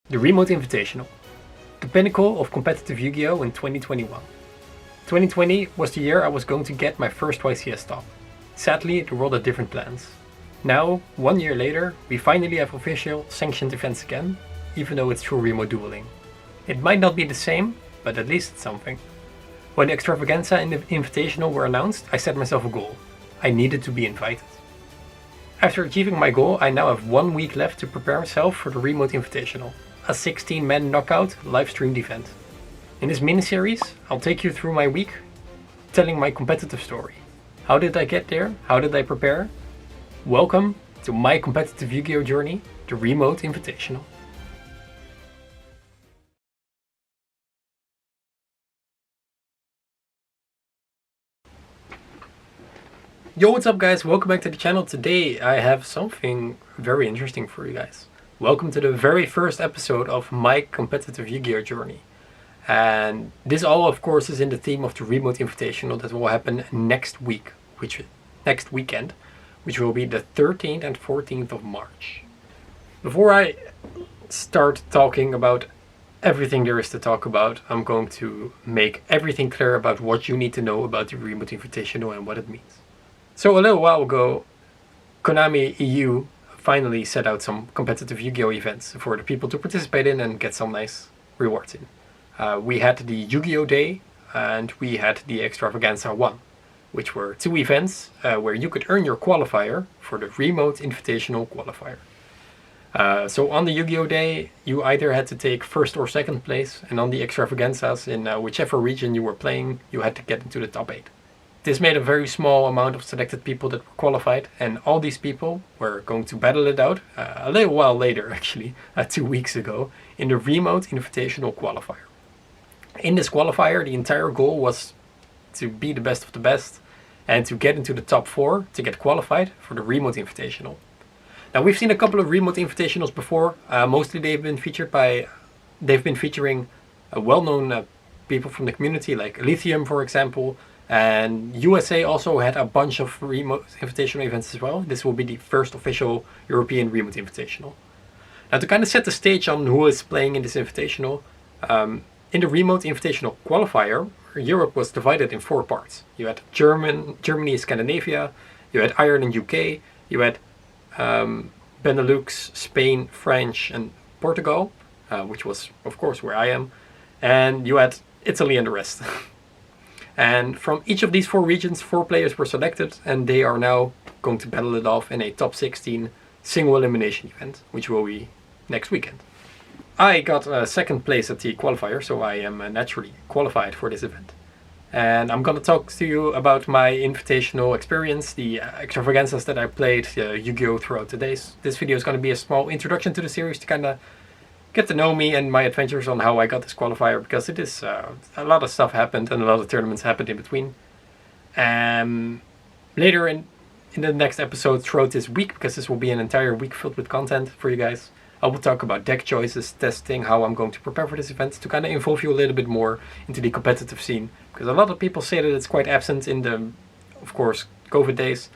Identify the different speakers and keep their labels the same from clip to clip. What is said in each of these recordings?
Speaker 1: The Remote Invitational, the pinnacle of competitive Yu-Gi-Oh! In 2021. 2020 was the year I was going to get my first YCS top. Sadly, the world had different plans. Now, 1 year later, we finally have official sanctioned events again, even though it's through remote dueling. It might not be the same, but at least it's something. When the extravaganza and the invitational were announced, I set myself a goal. I needed to be invited. After achieving my goal, I now have 1 week left to prepare myself for the Remote Invitational, a 16-man knockout live-streamed event. In this mini-series, I'll take you through my week, telling my competitive story. How did I get there? How did I prepare? Welcome to my competitive Yu-Gi-Oh! Journey, the Remote Invitational. Yo, what's up guys? Welcome back to the channel. Today I have something very interesting for you guys. Welcome to the very first episode of my competitive Yu-Gi-Oh! Journey. And this all of course is in the theme of the Remote Invitational that will happen next week, next weekend, which will be the 13th and 14th of March. Before I start talking about everything there is to talk about, I'm going to make everything clear about what you need to know about the Remote Invitational and what it means. So a little while ago, Konami EU finally set out some competitive Yu-Gi-Oh! Events for the people to participate in and get some nice rewards in. We had the Yu-Gi-Oh! Day and we had the Extravaganza 1, which were 2 events where you could earn your qualifier for the Remote Invitational qualifier. So on the Yu-Gi-Oh! Day, you either had to take 1st or 2nd place, and on the Extravaganzas in whichever region you were playing, you had to get into the top 8. This made a very small amount of selected people that were qualified, and all these people were going to battle it out a little while later, actually, 2 weeks ago, in the Remote Invitational qualifier. In this qualifier, the entire goal was to be the best of the best and to get into the top 4 to get qualified for the Remote Invitational. Now we've seen a couple of Remote Invitationals before. Mostly they've been featuring well-known people from the community, like Lithium, for example. And USA also had a bunch of Remote Invitational events as well. This will be the first official European Remote Invitational. Now to kind of set the stage on who is playing in this Invitational, in the Remote Invitational qualifier, Europe was divided in 4 parts. You had Germany, Scandinavia, you had Ireland, UK, you had Benelux, Spain, French and Portugal, which was of course where I am, and you had Italy and the rest. And from each of these 4 regions, 4 players were selected, and they are now going to battle it off in a top 16 Single Elimination event, which will be next weekend. I got 2nd place at the qualifier, so I am naturally qualified for this event. And I'm going to talk to you about my invitational experience, the extravaganzas that I played, Yu-Gi-Oh! Throughout the days. This video is going to be a small introduction to the series to kind of get to know me and my adventures on how I got this qualifier, because it is a lot of stuff happened and a lot of tournaments happened in between. Later in the next episode throughout this week, because this will be an entire week filled with content for you guys, I will talk about deck choices, testing, how I'm going to prepare for this event, to kind of involve you a little bit more into the competitive scene, because a lot of people say that it's quite absent in the, of course, COVID days,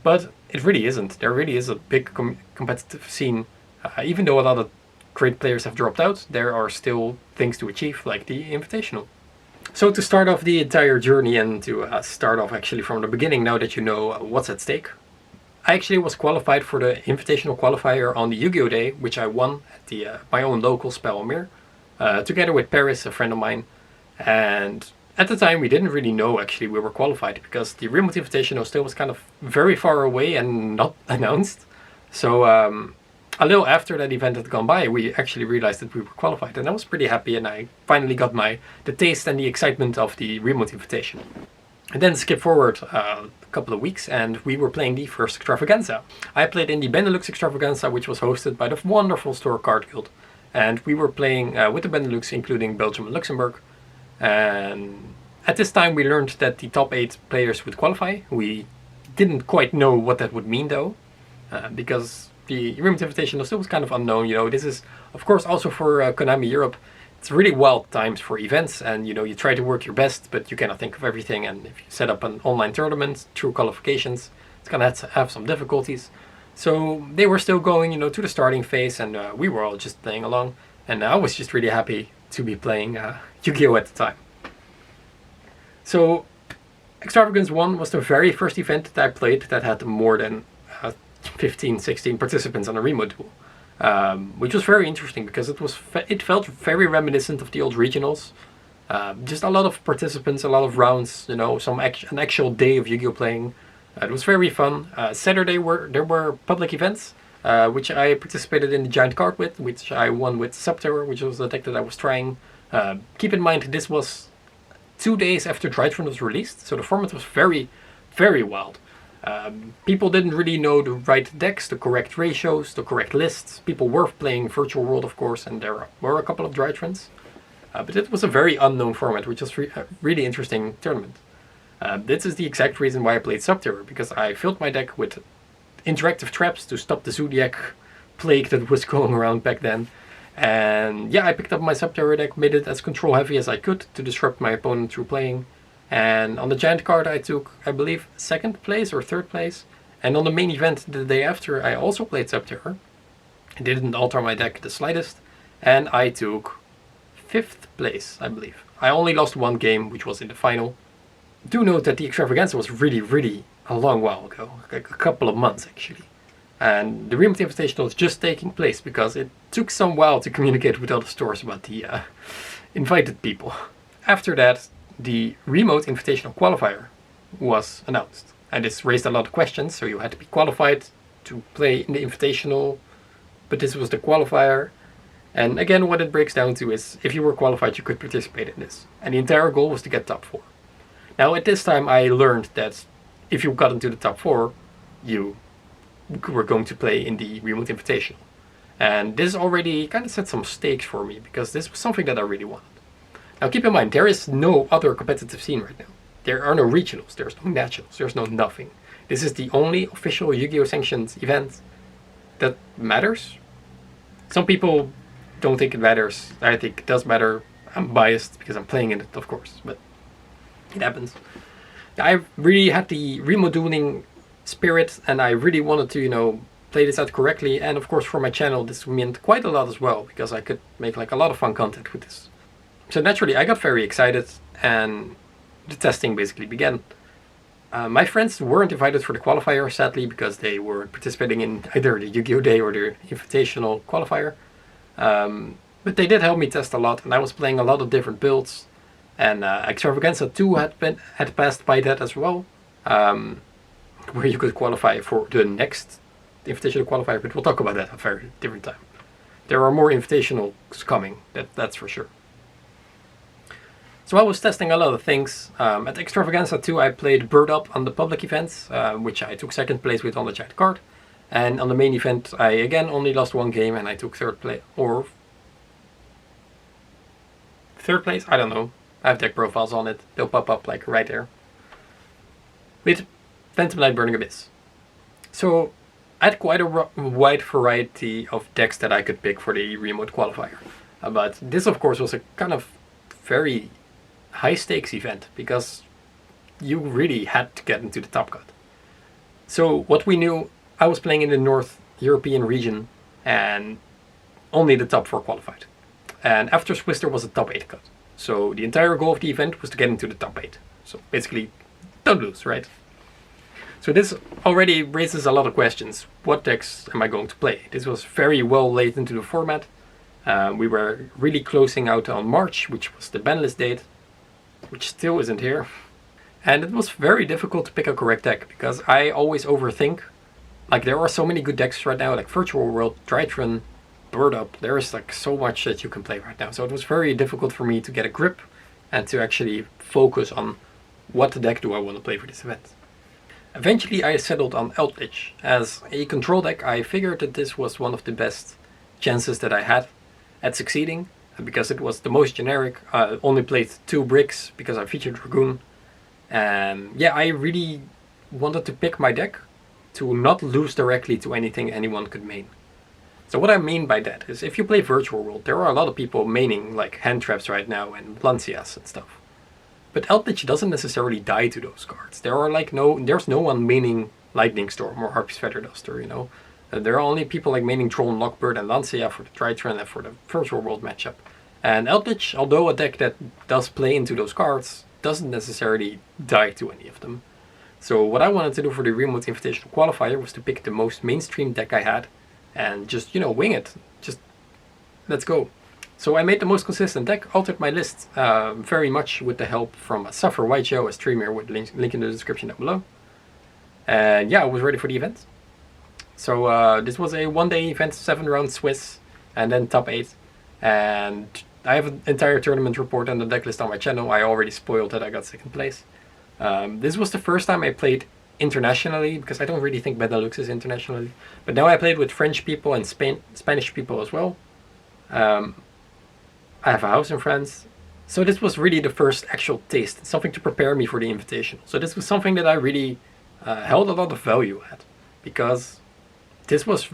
Speaker 1: but it really isn't. There really is a big competitive scene, even though a lot of great players have dropped out, there are still things to achieve, like the Invitational. So to start off the entire journey and to start off actually from the beginning, now that you know what's at stake, I actually was qualified for the Invitational qualifier on the Yu-Gi-Oh! Day, which I won at the my own local Spellemere, together with Paris, a friend of mine. And at the time we didn't really know actually we were qualified, because the Remote Invitational still was kind of very far away and not announced. So a little after that event had gone by, we actually realized that we were qualified, and I was pretty happy, and I finally got the taste and the excitement of the Remote Invitational. And then skip forward a couple of weeks, and we were playing the first extravaganza. I played in the Benelux extravaganza, which was hosted by the wonderful store Card Guild, and we were playing with the Benelux, including Belgium and Luxembourg. And at this time we learned that the top 8 players would qualify. We didn't quite know what that would mean though, because the Remote Invitational still was kind of unknown. You know, this is of course also for Konami Europe. It's really wild times for events, and you know, you try to work your best, but you cannot think of everything. And if you set up an online tournament through qualifications, it's gonna have some difficulties. So they were still going, you know, to the starting phase, and we were all just playing along. And I was just really happy to be playing Yu-Gi-Oh! At the time. So Extravagance 1 was the very first event that I played that had more than 15, 16 participants on a remote duel, which was very interesting because it felt very reminiscent of the old regionals. Just a lot of participants, a lot of rounds, you know, an actual day of Yu-Gi-Oh! Playing. It was very fun. Saturday there were public events, which I participated in the giant card with, which I won with Subterror, which was the deck that I was trying. Keep in mind this was 2 days after Drytron was released, so the format was very, very wild. People didn't really know the right decks, the correct ratios, the correct lists. People were playing Virtual World, of course, and there were a couple of Drytrons. But it was a very unknown format, which was a really interesting tournament. This is the exact reason why I played Subterror, because I filled my deck with interactive traps to stop the Zodiac plague that was going around back then. And yeah, I picked up my Subterror deck, made it as control heavy as I could to disrupt my opponent through playing. And on the giant card I took, I believe, 2nd place or 3rd place. And on the main event the day after I also played Subterror. It didn't alter my deck the slightest. And I took 5th place, I believe. I only lost 1 game, which was in the final. Do note that the Extravaganza was really, really a long while ago. Like a couple of months actually. And the Remote Invitational is just taking place because it took some while to communicate with other stores about the invited people. After that, the Remote Invitational Qualifier was announced. And this raised a lot of questions, so you had to be qualified to play in the Invitational, but this was the qualifier. And again, what it breaks down to is, if you were qualified, you could participate in this. And the entire goal was to get top 4. Now at this time I learned that if you got into the top 4, you were going to play in the Remote Invitational. And this already kind of set some stakes for me, because this was something that I really wanted. Now keep in mind, there is no other competitive scene right now. There are no regionals, there's no nationals, there's no nothing. This is the only official Yu-Gi-Oh! Sanctioned event that matters. Some people don't think it matters. I think it does matter. I'm biased because I'm playing in it, of course, but it happens. I really had the remote dueling spirit, and I really wanted to, you know, play this out correctly. And of course for my channel this meant quite a lot as well, because I could make like a lot of fun content with this. So naturally I got very excited and the testing basically began. My friends weren't invited for the qualifier, sadly, because they were participating in either the Yu-Gi-Oh! Day or the Invitational qualifier. But they did help me test a lot, and I was playing a lot of different builds. And Extravaganza 2 had passed by that as well, where you could qualify for the next Invitational qualifier, but we'll talk about that at a very different time. There are more Invitationals coming, that's for sure. So I was testing a lot of things. At Extravaganza 2 I played Bird Up on the public events, which I took 2nd place with on the giant card. And on the main event I again only lost 1 game and I took 3rd place, or 3rd place, I don't know. I have deck profiles on it, they'll pop up like right there. With Phantom Light Burning Abyss. So I had quite a wide variety of decks that I could pick for the remote qualifier. But this of course was a kind of very high stakes event, because you really had to get into the top cut. So what we knew, I was playing in the North European region and only the top 4 qualified. And after Swiss there was a top 8 cut. So the entire goal of the event was to get into the top 8. So basically, don't lose, right? So this already raises a lot of questions. What decks am I going to play? This was very well laid into the format. We were really closing out on March, which was the ban list date, which still isn't here. And it was very difficult to pick a correct deck, because I always overthink. Like, there are so many good decks right now, like Virtual World, Drytron, Bird Up. There is like so much that you can play right now. So it was very difficult for me to get a grip and to actually focus on what deck do I want to play for this event. Eventually I settled on Eldritch. As a control deck, I figured that this was one of the best chances that I had at succeeding, because it was the most generic. I only played 2 bricks because I featured Dragoon. And yeah, I really wanted to pick my deck to not lose directly to anything anyone could main. So what I mean by that is, if you play Virtual World, there are a lot of people maining like hand traps right now and Lancias and stuff. But Eldritch doesn't necessarily die to those cards. There are like there's no one maining Lightning Storm or Harpy's Feather Duster, you know. There are only people like maining Troll and Lockbird and Lancia for the Tritron and for the Virtual World matchup. And Eldritch, although a deck that does play into those cards, doesn't necessarily die to any of them. So what I wanted to do for the Remote Invitational qualifier was to pick the most mainstream deck I had and just, wing it. Just, let's go. So I made the most consistent deck, altered my list very much with the help from Suffer White Joe, a streamer with link in the description down below. And yeah, I was ready for the event. So this was a one-day event, 7-round Swiss, and then top 8. And I have an entire tournament report and the deck list on my channel. I already spoiled that I got 2nd place. This was the first time I played internationally, because I don't really think Benelux is internationally. But now I played with French people and Spanish people as well. I have a house in France. So this was really the first actual taste, something to prepare me for the invitation. So this was something that I really held a lot of value at, because this was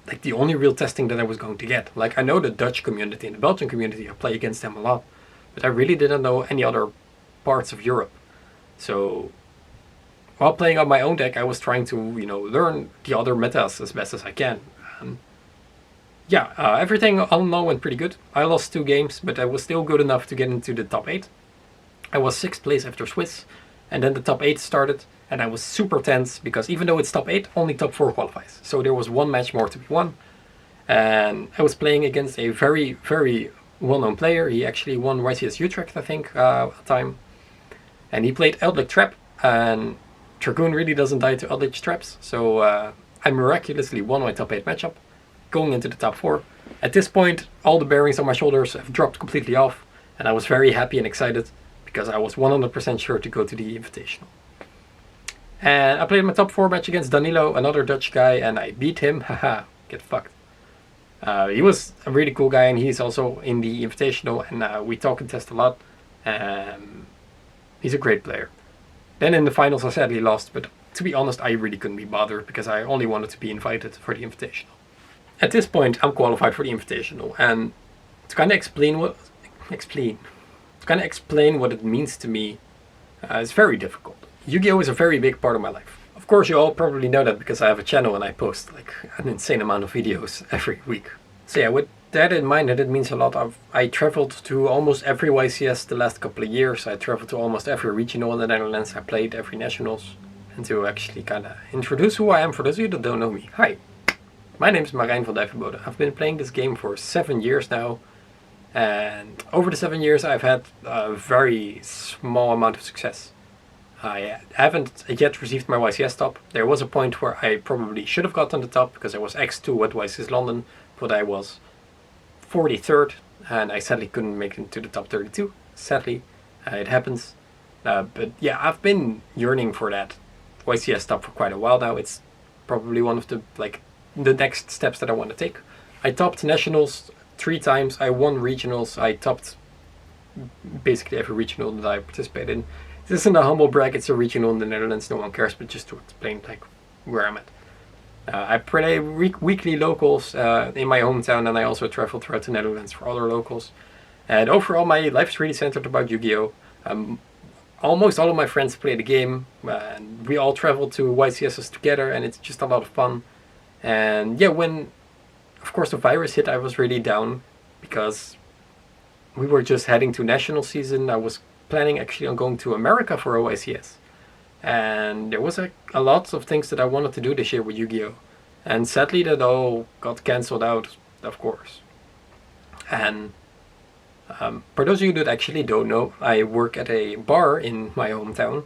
Speaker 1: like the only real testing that I was going to get. Like, I know the Dutch community and the Belgian community, I play against them a lot, but I really didn't know any other parts of Europe. So while playing on my own deck, I was trying to, learn the other metas as best as I can. Yeah, everything all in all went pretty good. I lost 2 games, but I was still good enough to get into the top 8. I was 6th place after Swiss, and then the top 8 started, and I was super tense, because even though it's top 8, only top 4 qualifies. So there was 1 match more to be won, and I was playing against a very, very well-known player. He actually won YCS Utrecht, I think, at the time. And he played Eldritch Trap, and Dragoon really doesn't die to Eldritch Traps, so I miraculously won my top 8 matchup, going into the top 4. At this point, all the bearings on my shoulders have dropped completely off, and I was very happy and excited, because I was 100% sure to go to the Invitational. And I played my top 4 match against Danilo, another Dutch guy, and I beat him. Haha, get fucked. He was a really cool guy, and he's also in the Invitational, and we talk and test a lot. He's a great player. Then in the finals I sadly lost, but to be honest, I really couldn't be bothered, because I only wanted to be invited for the Invitational. At this point, I'm qualified for the Invitational, and to kind of explain what it means to me, it's very difficult. Yu-Gi-Oh! Is a very big part of my life. Of course, you all probably know that because I have a channel and I post like an insane amount of videos every week. So yeah, with that in mind, it means a lot. I traveled to almost every YCS the last couple of years. I traveled to almost every regional in the Netherlands. I played every nationals. And to actually kind of introduce who I am for those of you that don't know me. Hi, my name is Marijn van Dijvenbode. I've been playing this game for 7 years now. And over the 7 years, I've had a very small amount of success. I haven't yet received my YCS top. There was a point where I probably should have gotten the top, because I was X2 at YCS London, but I was 43rd, and I sadly couldn't make it to the top 32. Sadly, it happens. But yeah, I've been yearning for that YCS top for quite a while now. It's probably one of the next steps that I want to take. I topped nationals 3 times. I won regionals. I topped basically every regional that I participated in. This isn't a humble brag, it's a regional in the Netherlands, no one cares, but just to explain where I'm at. I play weekly locals in my hometown, and I also travel throughout the Netherlands for other locals. And overall, my life is really centered about Yu-Gi-Oh! Almost all of my friends play the game, and we all travel to YCSs together, and it's just a lot of fun. And yeah, when, of course, the virus hit, I was really down, because we were just heading to national season. I was planning actually on going to America for OICS, and there was a lot of things that I wanted to do this year with Yu-Gi-Oh! And sadly that all got cancelled out, of course. And for those of you that actually don't know, I work at a bar in my hometown,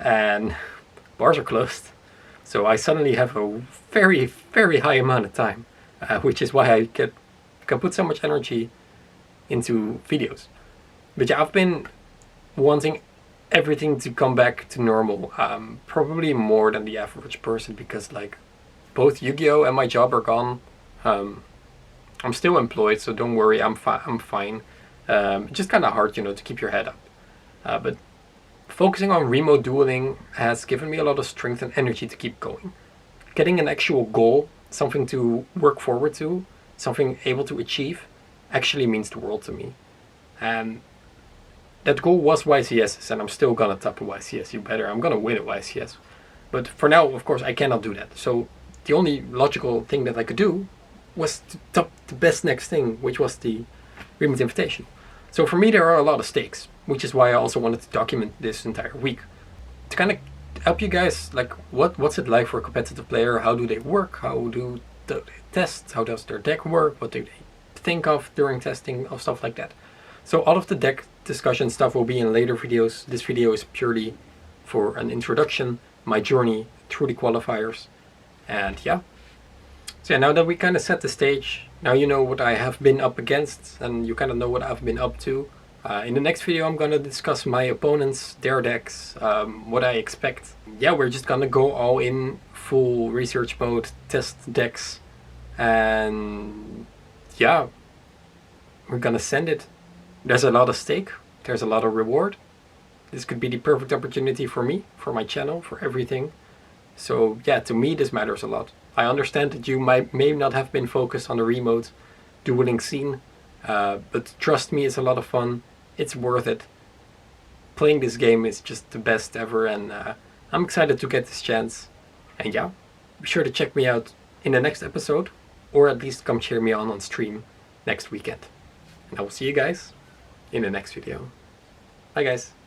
Speaker 1: and bars are closed, so I suddenly have a very, very high amount of time, which is why I can put so much energy into videos. But yeah, I've been wanting everything to come back to normal, probably more than the average person, because both Yu-Gi-Oh! And my job are gone. I'm still employed, so don't worry, I'm fine. It's just kind of hard, to keep your head up. But focusing on remote dueling has given me a lot of strength and energy to keep going. Getting an actual goal, something to work forward to, something able to achieve, actually means the world to me. And that goal was YCS, and I'm still gonna top a YCS. I'm gonna win a YCS. But for now, of course, I cannot do that. So the only logical thing that I could do was to top the best next thing, which was the Remote Invitational. So for me, there are a lot of stakes, which is why I also wanted to document this entire week. To kind of help you guys, like, what's it like for a competitive player? How do they work? How do they test? How does their deck work? What do they think of during testing, of stuff like that? So all of the deck discussion stuff will be in later videos. This video is purely for an introduction, my journey through the qualifiers. And yeah. So yeah, now that we kind of set the stage, now you know what I have been up against, and you kind of know what I've been up to. In the next video, I'm going to discuss my opponents, their decks, what I expect. Yeah, we're just going to go all in, full research mode, test decks, and yeah, we're going to send it. There's a lot of stake, there's a lot of reward. This could be the perfect opportunity for me, for my channel, for everything. So yeah, to me this matters a lot. I understand that you may not have been focused on the remote dueling scene, but trust me, it's a lot of fun. It's worth it. Playing this game is just the best ever, and I'm excited to get this chance. And yeah, be sure to check me out in the next episode, or at least come cheer me on stream next weekend. And I will see you guys in the next video. Bye guys.